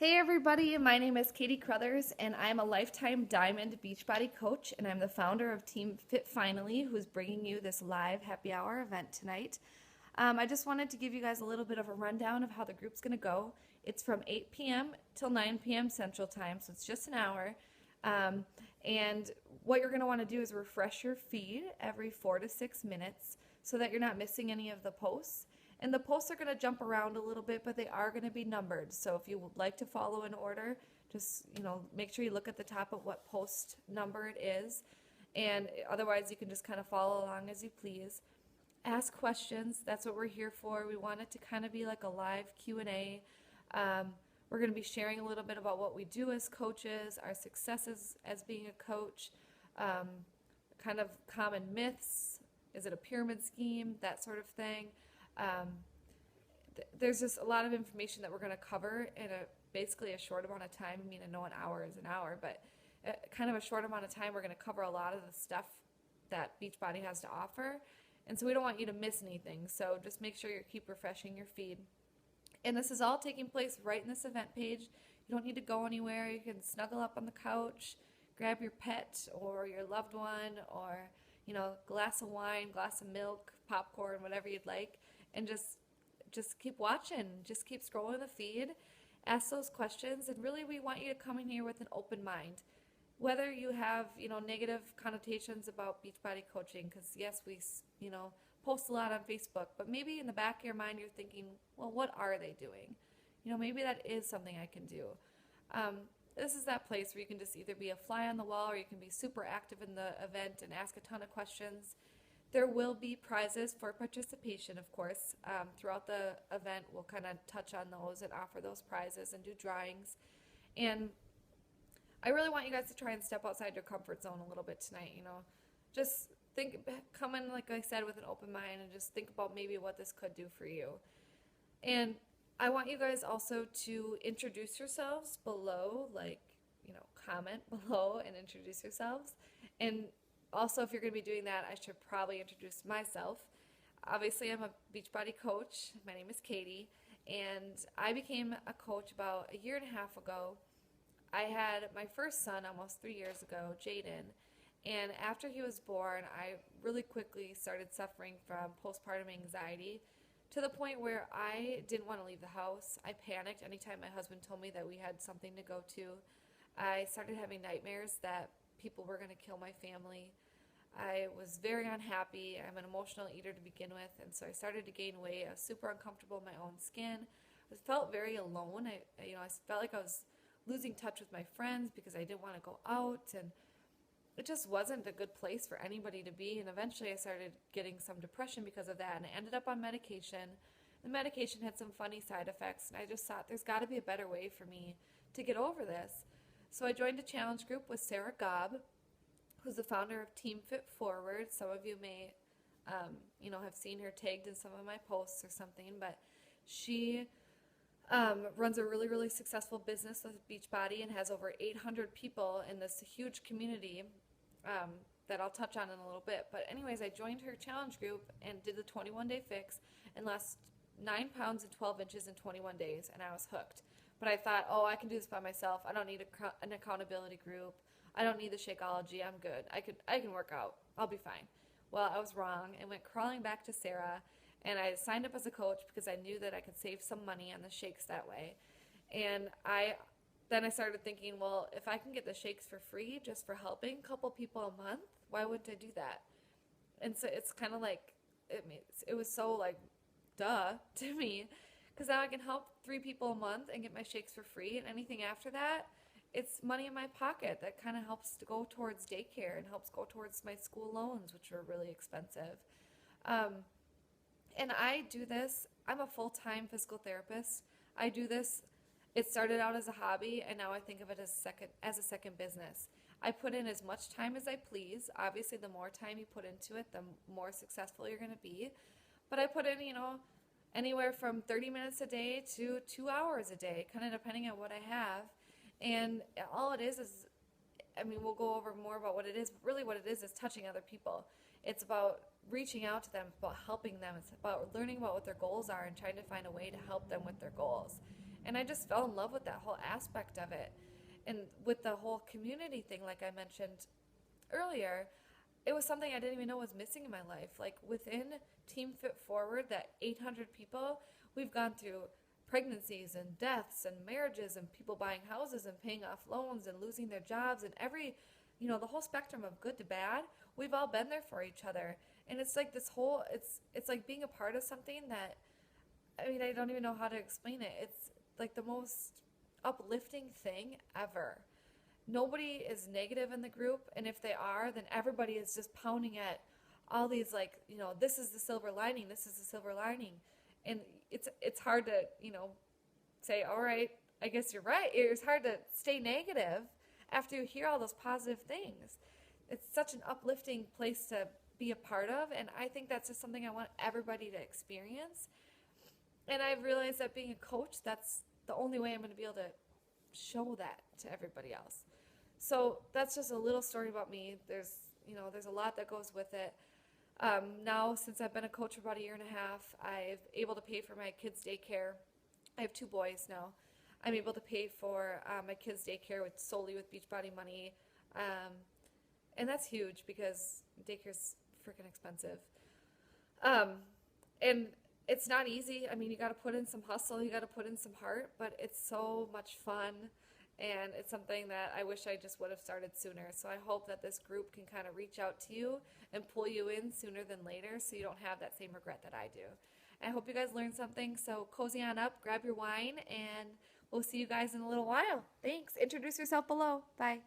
Hey everybody, my name is Katie Crothers and I'm a lifetime Diamond Beachbody coach and I'm the founder of Team Fit Finally, who's bringing you this live happy hour event tonight. I just wanted to give you guys a little bit of a rundown of how the group's going to go. It's from 8 p.m. till 9 p.m. Central Time, so it's just an hour. Um, and what you're going to want to do is refresh your feed every 4 to 6 minutes so that you're not missing any of the posts. And the posts are going to jump around a little bit, but they are going to be numbered. So if you would like to follow in order, just make sure you look at the top of what post number it is. And otherwise, you can just kind of follow along as you please. Ask questions. That's what we're here for. We want it to kind of be like a live Q&A. We're going to be sharing a little bit about what we do as coaches, our successes as being a coach, um, kind of common myths. Is it a pyramid scheme? That sort of thing. Um, there's just a lot of information that we're going to cover in basically a short amount of time. I mean, I know an hour is an hour, but kind of a short amount of time, we're going to cover a lot of the stuff that Beachbody has to offer. And so we don't want you to miss anything. So just make sure you keep refreshing your feed. And this is all taking place right in this event page. You don't need to go anywhere. You can snuggle up on the couch, grab your pet or your loved one, or glass of wine, glass of milk, popcorn, whatever you'd like, and just keep watching. Just keep scrolling the feed. Ask those questions, and really we want you to come in here with an open mind. Whether you have, negative connotations about Beachbody coaching, because yes, we, post a lot on Facebook, but maybe in the back of your mind you're thinking, well, what are they doing? Maybe that is something I can do. This is that place where you can just either be a fly on the wall or you can be super active in the event and ask a ton of questions. There will be prizes for participation, of course. Throughout the event, we'll kind of touch on those and offer those prizes and do drawings. And I really want you guys to try and step outside your comfort zone a little bit tonight, Just come in, like I said, with an open mind and just think about maybe what this could do for you. And I want you guys also to introduce yourselves below, comment below and introduce yourselves. And also, if you're going to be doing that, I should probably introduce myself. Obviously, I'm a Beachbody coach. My name is Katie, and I became a coach about a year and a half ago. I had my first son almost 3 years ago, Jaden, and after he was born, I really quickly started suffering from postpartum anxiety to the point where I didn't want to leave the house. I panicked anytime my husband told me that we had something to go to. I started having nightmares that people were going to kill my family. I was very unhappy. I'm an emotional eater to begin with, and so I started to gain weight. I was super uncomfortable in my own skin. I felt very alone. I felt like I was losing touch with my friends because I didn't want to go out, and it just wasn't a good place for anybody to be. And eventually I started getting some depression because of that, and I ended up on medication. The medication had some funny side effects, and I just thought there's got to be a better way for me to get over this. So I joined a challenge group with Sarah Gobb, who's the founder of Team Fit Forward. Some of you may, have seen her tagged in some of my posts or something, but she runs a really, really successful business with Beachbody and has over 800 people in this huge community that I'll touch on in a little bit. But anyways, I joined her challenge group and did the 21-day fix and lost 9 pounds and 12 inches in 21 days, and I was hooked. But I thought, oh, I can do this by myself. I don't need an accountability group. I don't need the Shakeology. I'm good. I can work out. I'll be fine. Well, I was wrong and went crawling back to Sarah, and I signed up as a coach because I knew that I could save some money on the shakes that way. And then I started thinking, well, if I can get the shakes for free just for helping a couple people a month, why wouldn't I do that? And so it's kind of like, it was so like, duh to me, because now I can help 3 people a month and get my shakes for free, and anything after that, it's money in my pocket that kind of helps to go towards daycare and helps go towards my school loans, which are really expensive. And I do this. I'm a full-time physical therapist. I do this. It started out as a hobby, and now I think of it as a second business. I put in as much time as I please. Obviously, the more time you put into it, the more successful you're going to be. But I put in, anywhere from 30 minutes a day to 2 hours a day, kind of depending on what I have. And all it is, we'll go over more about what it is, but really what it is touching other people. It's about reaching out to them, it's about helping them, it's about learning about what their goals are and trying to find a way to help them with their goals. And I just fell in love with that whole aspect of it. And with the whole community thing, like I mentioned earlier, it was something I didn't even know was missing in my life. Like within Team Fit Forward, that 800 people, we've gone through pregnancies and deaths and marriages and people buying houses and paying off loans and losing their jobs and every, the whole spectrum of good to bad. We've all been there for each other. And it's like this whole, it's like being a part of something that, I mean, I don't even know how to explain it. It's like the most uplifting thing ever. Nobody is negative in the group, and if they are, then everybody is just pounding at all these, like, this is the silver lining, this is the silver lining. And it's hard to, say, all right, I guess you're right. It's hard to stay negative after you hear all those positive things. It's such an uplifting place to be a part of, and I think that's just something I want everybody to experience. And I've realized that being a coach, that's the only way I'm going to be able to show that to everybody else. So that's just a little story about me. There's a lot that goes with it. Now, since I've been a coach for about a year and a half, I'm able to pay for my kids' daycare. I have 2 boys now. I'm able to pay for my kids' daycare solely with Beachbody money. And that's huge because daycare's freaking expensive. And it's not easy. I mean, you got to put in some hustle, you got to put in some heart, but it's so much fun. And it's something that I wish I just would have started sooner. So I hope that this group can kind of reach out to you and pull you in sooner than later so you don't have that same regret that I do. I hope you guys learned something. So cozy on up, grab your wine, and we'll see you guys in a little while. Thanks. Introduce yourself below. Bye.